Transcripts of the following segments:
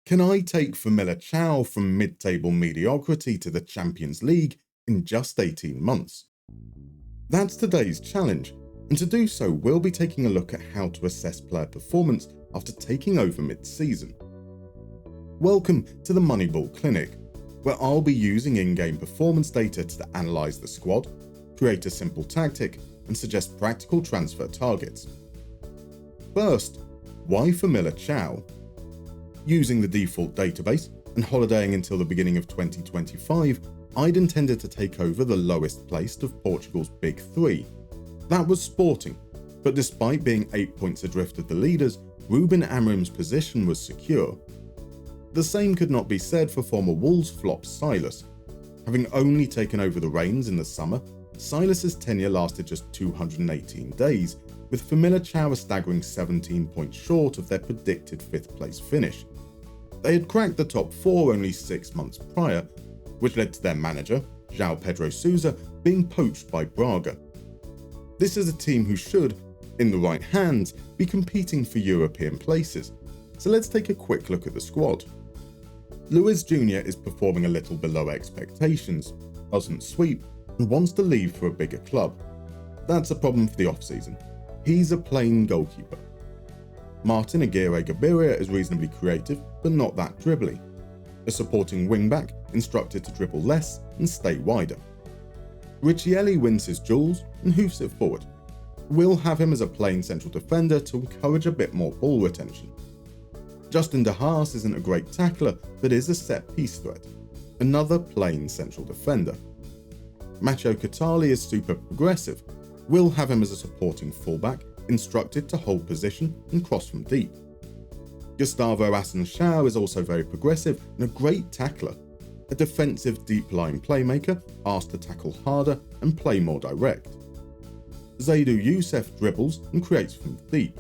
Can I take Famalicão from mid-table mediocrity to the Champions League in just 18 months? That's today's challenge, and to do so we'll be taking a look at how to assess player performance after taking over mid-season. Welcome to the Moneyball Clinic, where I'll be using in-game performance data to analyse the squad, create a simple tactic, and suggest practical transfer targets. First, why Famalicão? Using the default database and holidaying until the beginning of 2025, I'd intended to take over the lowest placed of Portugal's big three. That was Sporting, but despite being 8 points adrift of the leaders, Ruben Amorim's position was secure. The same could not be said for former Wolves flop Silas. Having only taken over the reins in the summer, Silas's tenure lasted just 218 days, with Famalicão a staggering 17 points short of their predicted 5th place finish. They had cracked the top 4 only 6 months prior, which led to their manager, João Pedro Sousa, being poached by Braga. This is a team who should, in the right hands, be competing for European places, so let's take a quick look at the squad. Luiz Jr. is performing a little below expectations, doesn't sweep, and wants to leave for a bigger club. That's a problem for the off-season. He's a plain goalkeeper. Martin Aguirre Gabiria is reasonably creative, but not that dribbly. A supporting wingback instructed to dribble less and stay wider. Riccielli wins his duels and hoofs it forward. We'll have him as a plain central defender to encourage a bit more ball retention. Justin De Haas isn't a great tackler, but is a set-piece threat. Another plain central defender. Macho Catali is super progressive. We'll have him as a supporting fullback, instructed to hold position and cross from deep. Gustavo Assunção is also very progressive and a great tackler, a defensive deep-line playmaker asked to tackle harder and play more direct. Zaidou Youssef dribbles and creates from deep,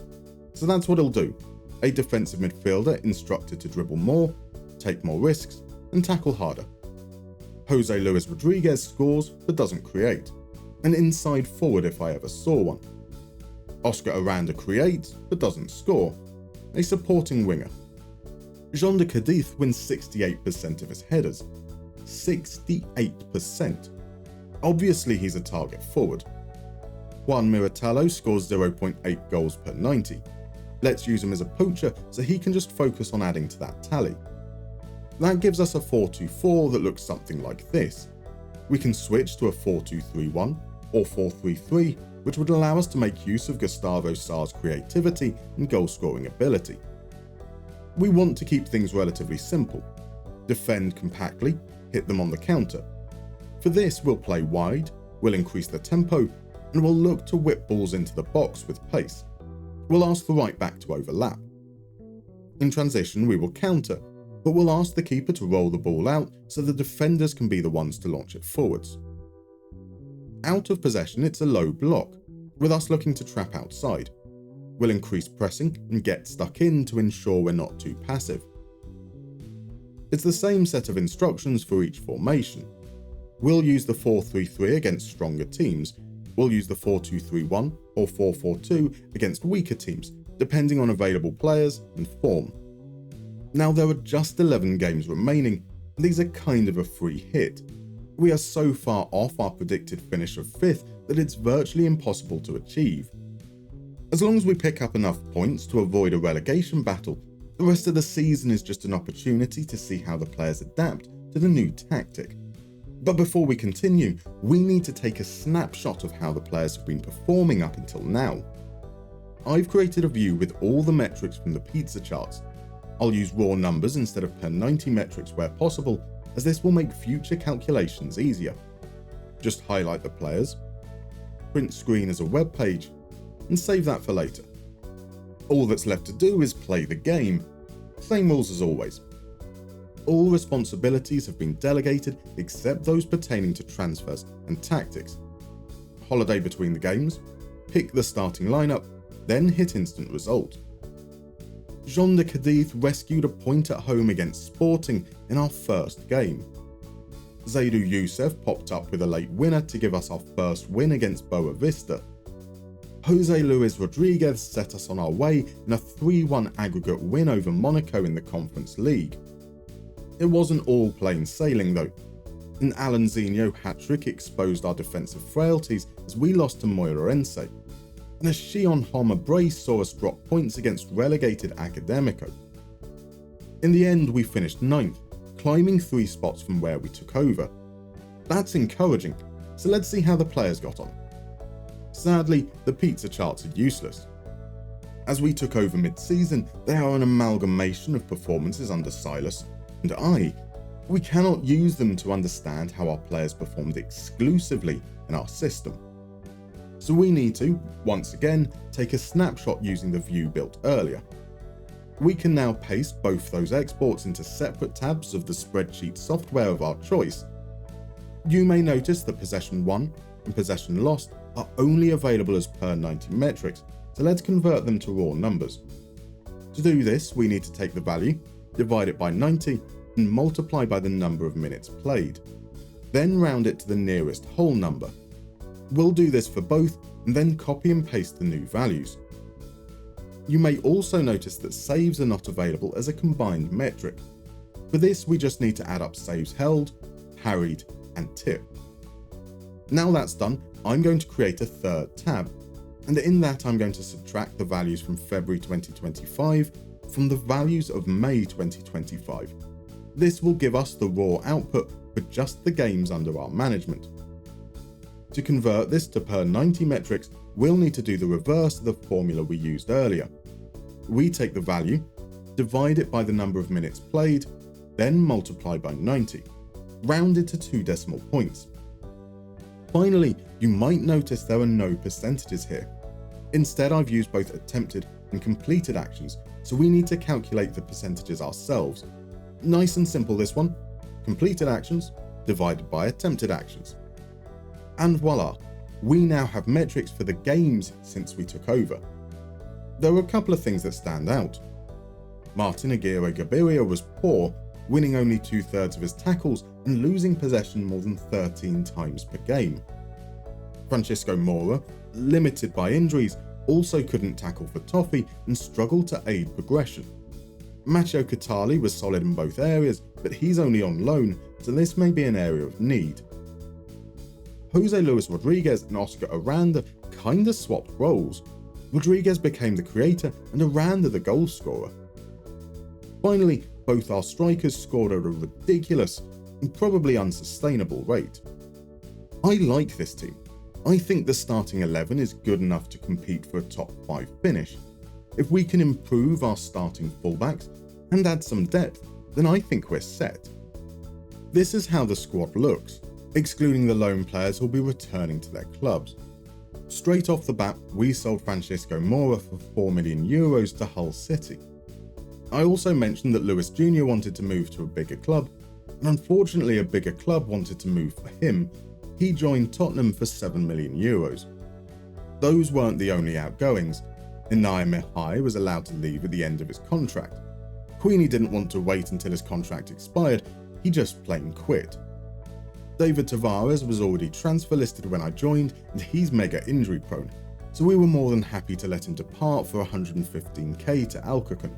so that's what he'll do, a defensive midfielder instructed to dribble more, take more risks, and tackle harder. Jose Luis Rodriguez scores but doesn't create, an inside forward if I ever saw one. Oscar Aranda creates but doesn't score, a supporting winger. Jean de Cadiz wins 68% of his headers. 68%. Obviously he's a target forward. Juan Miratalo scores 0.8 goals per 90. Let's use him as a poacher so he can just focus on adding to that tally. That gives us a 4-2-4 that looks something like this. We can switch to a 4-2-3-1 or 4-3-3, which would allow us to make use of Gustavo Sarr's creativity and goal-scoring ability. We want to keep things relatively simple. Defend compactly, hit them on the counter. For this, we'll play wide, we'll increase the tempo, and we'll look to whip balls into the box with pace. We'll ask the right back to overlap. In transition, we will counter, but we'll ask the keeper to roll the ball out so the defenders can be the ones to launch it forwards. Out of possession, it's a low block, with us looking to trap outside. We'll increase pressing and get stuck in to ensure we're not too passive. It's the same set of instructions for each formation. We'll use the 4-3-3 against stronger teams. We'll use the 4-2-3-1 or 4-4-2 against weaker teams, depending on available players and form. Now there are just 11 games remaining, and these are kind of a free hit. We are so far off our predicted finish of 5th that it's virtually impossible to achieve. As long as we pick up enough points to avoid a relegation battle, the rest of the season is just an opportunity to see how the players adapt to the new tactic. But before we continue, we need to take a snapshot of how the players have been performing up until now. I've created a view with all the metrics from the pizza charts. I'll use raw numbers instead of per 90 metrics where possible, as this will make future calculations easier. Just highlight the players, print screen as a web page, and save that for later. All that's left to do is play the game. Same rules as always. All responsibilities have been delegated except those pertaining to transfers and tactics. Holiday between the games, pick the starting lineup, then hit instant result. Jean de Cadiz rescued a point at home against Sporting in our first game. Zaidou Youssef popped up with a late winner to give us our first win against Boa Vista. Jose Luis Rodriguez set us on our way in a 3-1 aggregate win over Monaco in the Conference League. It wasn't all plain sailing though. An Alan Zinho hat-trick exposed our defensive frailties as we lost to Moreirense, and a Xion Homer brace saw us drop points against relegated Académico. In the end, we finished 9th, climbing 3 spots from where we took over. That's encouraging, so let's see how the players got on. Sadly, the pizza charts are useless. As we took over mid-season, they are an amalgamation of performances under Silas and I. We cannot use them to understand how our players performed exclusively in our system. So we need to, once again, take a snapshot using the view built earlier. We can now paste both those exports into separate tabs of the spreadsheet software of our choice. You may notice that possession won and possession lost are only available as per 90 metrics, so let's convert them to raw numbers. To do this, we need to take the value, divide it by 90, and multiply by the number of minutes played. Then round it to the nearest whole number. We'll do this for both and then copy and paste the new values. You may also notice that saves are not available as a combined metric. For this, we just need to add up saves held, parried, and tip. Now that's done, I'm going to create a third tab, and in that I'm going to subtract the values from February 2025 from the values of May 2025. This will give us the raw output for just the games under our management. To convert this to per 90 metrics, we'll need to do the reverse of the formula we used earlier. We take the value, divide it by the number of minutes played, then multiply by 90, rounded to 2 decimal points. Finally, you might notice there are no percentages here. Instead, I've used both attempted and completed actions, so we need to calculate the percentages ourselves. Nice and simple this one, completed actions divided by attempted actions. And voila, we now have metrics for the games since we took over. There are a couple of things that stand out. Martin Aguirre Gabiria was poor, winning only 2/3 of his tackles and losing possession more than 13 times per game. Francisco Moura, limited by injuries, also couldn't tackle for toffee and struggled to aid progression. Matteo Catali was solid in both areas, but he's only on loan, so this may be an area of need. Jose Luis Rodriguez and Oscar Aranda kinda swapped roles. Rodriguez became the creator and Aranda the goal scorer. Finally, both our strikers scored at a ridiculous and probably unsustainable rate. I like this team. I think the starting 11 is good enough to compete for a top 5 finish. If we can improve our starting fullbacks and add some depth, then I think we're set. This is how the squad looks, excluding the loan players who'll be returning to their clubs. Straight off the bat, we sold Francisco Moura for €4 million to Hull City. I also mentioned that Lewis Jr. wanted to move to a bigger club, and unfortunately a bigger club wanted to move for him. He joined Tottenham for €7 million. Those weren't the only outgoings. Inaya Mihai was allowed to leave at the end of his contract. Queenie didn't want to wait until his contract expired, he just plain quit. David Tavares was already transfer listed when I joined, and he's mega injury prone, so we were more than happy to let him depart for $115k to Alcocan.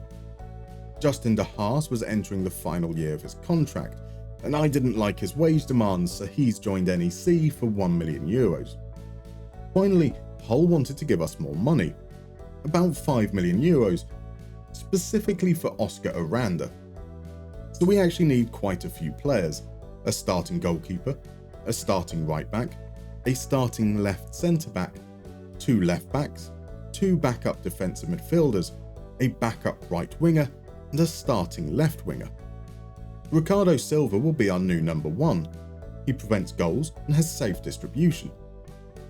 Justin De Haas was entering the final year of his contract, and I didn't like his wage demands, so he's joined NEC for €1 million. Finally, Hull wanted to give us more money, about €5 million, specifically for Oscar Aranda. So we actually need quite a few players: a starting goalkeeper, a starting right back, a starting left centre back, 2 left backs, 2 backup defensive midfielders, a backup right winger, and a starting left winger. Ricardo Silva will be our new number 1. He prevents goals and has safe distribution.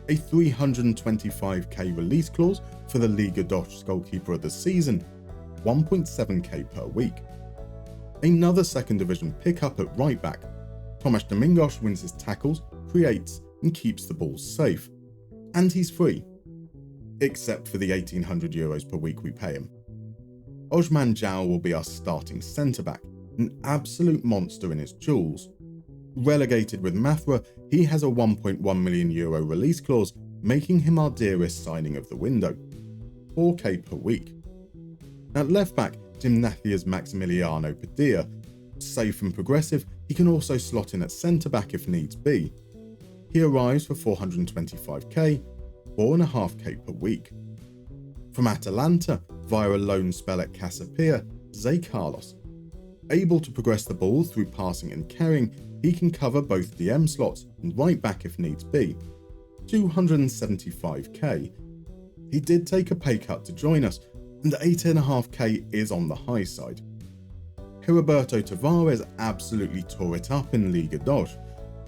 A 325k release clause for the Liga dos goalkeeper of the season, 1.7k per week. Another second division pickup at right back. Tomas Domingos wins his tackles, creates, and keeps the ball safe. And he's free. Except for the €1,800 per week we pay him. Osman Jao will be our starting centre-back, an absolute monster in his jewels. Relegated with Mathra, he has a €1.1 million release clause making him our dearest signing of the window, 4k per week. At left back, Gimnathia's Maximiliano Padilla. Safe and progressive, he can also slot in at centre back if needs be. He arrives for 425k, 4.5k per week. From Atalanta, via a loan spell at Casapia, Zé Carlos. Able to progress the ball through passing and carrying, he can cover both DM slots and right back if needs be. 275k. He did take a pay cut to join us, and 8.5k is on the high side. Roberto Tavares absolutely tore it up in Liga dos.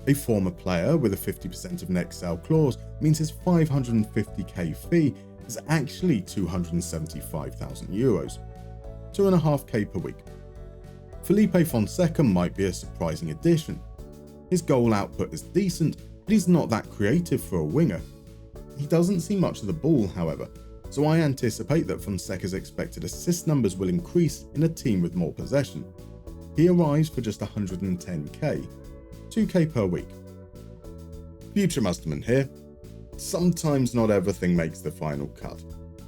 A former player with a 50% of next sale clause means his 550k fee is actually 275,000 euros, 2.5k per week. Felipe Fonseca might be a surprising addition. His goal output is decent, but he's not that creative for a winger. He doesn't see much of the ball, however, so I anticipate that Fonseca's expected assist numbers will increase in a team with more possession. He arrives for just 110k, 2k per week. Future Musterman here. Sometimes not everything makes the final cut.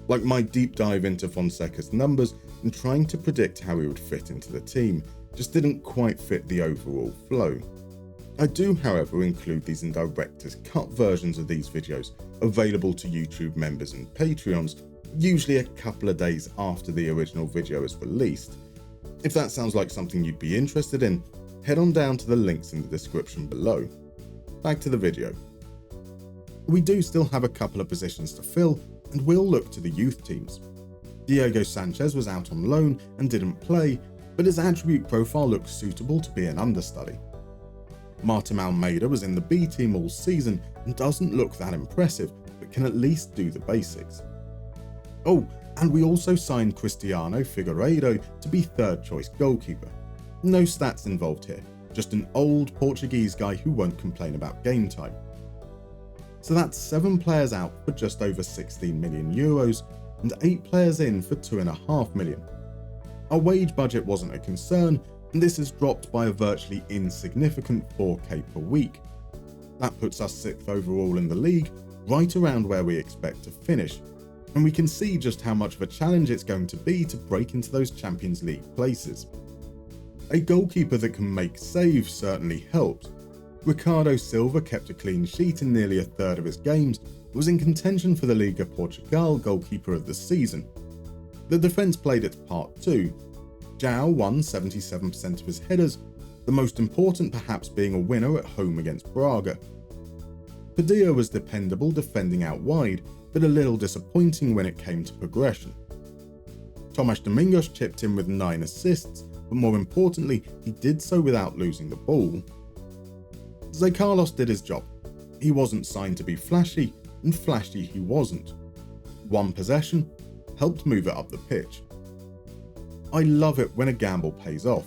Like my deep dive into Fonseca's numbers and trying to predict how he would fit into the team just didn't quite fit the overall flow. I do, however, include these in director's cut versions of these videos available to YouTube members and Patreons, usually a couple of days after the original video is released. If that sounds like something you'd be interested in, head on down to the links in the description below. Back to the video. We do still have a couple of positions to fill, and we'll look to the youth teams. Diego Sanchez was out on loan and didn't play, but his attribute profile looks suitable to be an understudy. Martin Almeida was in the B team all season and doesn't look that impressive, but can at least do the basics. Oh, and we also signed Cristiano Figueiredo to be third choice goalkeeper. No stats involved here, just an old Portuguese guy who won't complain about game time. So that's 7 players out for just over 16 million euros and 8 players in for 2.5 million. Our wage budget wasn't a concern, and this is dropped by a virtually insignificant 4k per week. That puts us 6th overall in the league, right around where we expect to finish, and we can see just how much of a challenge it's going to be to break into those Champions League places. A goalkeeper that can make saves certainly helps. Ricardo Silva kept a clean sheet in nearly a third of his games, and was in contention for the Liga Portugal goalkeeper of the season. The defence played its part too. João won 77% of his headers, the most important perhaps being a winner at home against Braga. Padilla was dependable defending out wide, but a little disappointing when it came to progression. Tomas Domingos chipped in with 9 assists, but more importantly, he did so without losing the ball. Zé Carlos did his job. He wasn't signed to be flashy, and flashy he wasn't. 1 possession, helped move it up the pitch. I love it when a gamble pays off.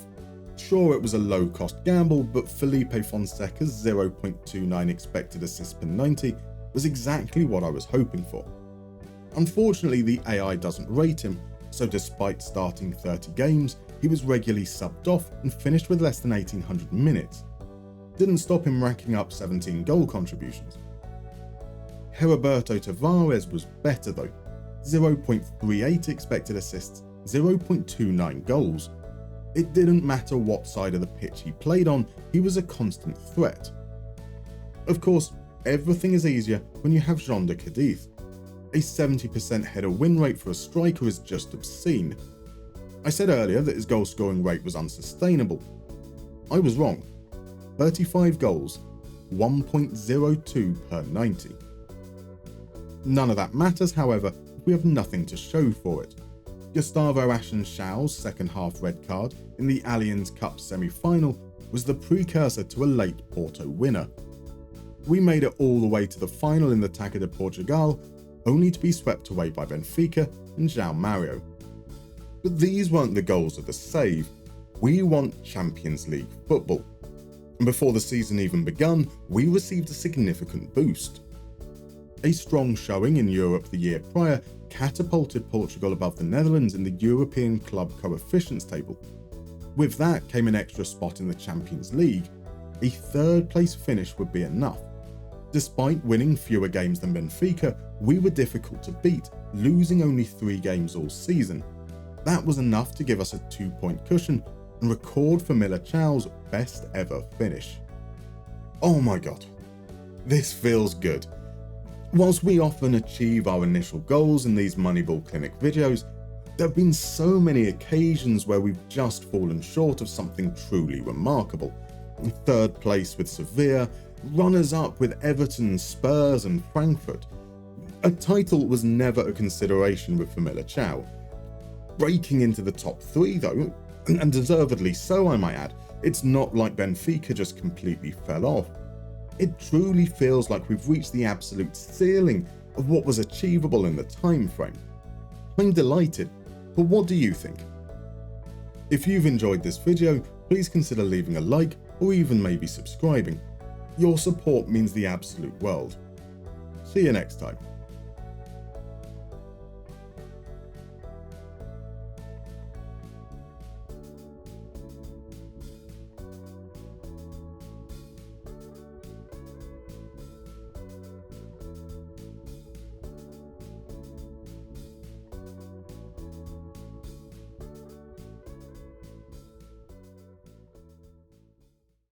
Sure, it was a low-cost gamble, but Felipe Fonseca's 0.29 expected assists per 90 was exactly what I was hoping for. Unfortunately, the AI doesn't rate him, so despite starting 30 games, he was regularly subbed off and finished with less than 1800 minutes. Didn't stop him racking up 17 goal contributions. Roberto Tavares was better though, 0.38 expected assists, 0.29 goals. It didn't matter what side of the pitch he played on, he was a constant threat. Of course, everything is easier when you have Jean de Cadiz. A 70% header win rate for a striker is just obscene. I said earlier that his goal scoring rate was unsustainable. I was wrong. 35 goals, 1.02 per 90. None of that matters, however, if we have nothing to show for it. Gustavo Ashenschau's second half red card in the Allianz Cup semi-final was the precursor to a late Porto winner. We made it all the way to the final in the Taça de Portugal, only to be swept away by Benfica and João Mario. But these weren't the goals of the save. We want Champions League football. And before the season even begun, we received a significant boost. A strong showing in Europe the year prior catapulted Portugal above the Netherlands in the European club coefficients table. With that came an extra spot in the Champions League. A 3rd place finish would be enough. Despite winning fewer games than Benfica, we were difficult to beat, losing only 3 games all season. That was enough to give us a 2-point cushion and record Famalicão's best ever finish. Oh my god, this feels good. Whilst we often achieve our initial goals in these Moneyball Clinic videos, there have been so many occasions where we've just fallen short of something truly remarkable. 3rd place with Sevilla, runners-up with Everton, Spurs and Frankfurt. A title was never a consideration with Famalicão. Breaking into the top 3 though, and deservedly so I might add, it's not like Benfica just completely fell off. It truly feels like we've reached the absolute ceiling of what was achievable in the time frame. I'm delighted, but what do you think? If you've enjoyed this video, please consider leaving a like or even maybe subscribing. Your support means the absolute world. See you next time.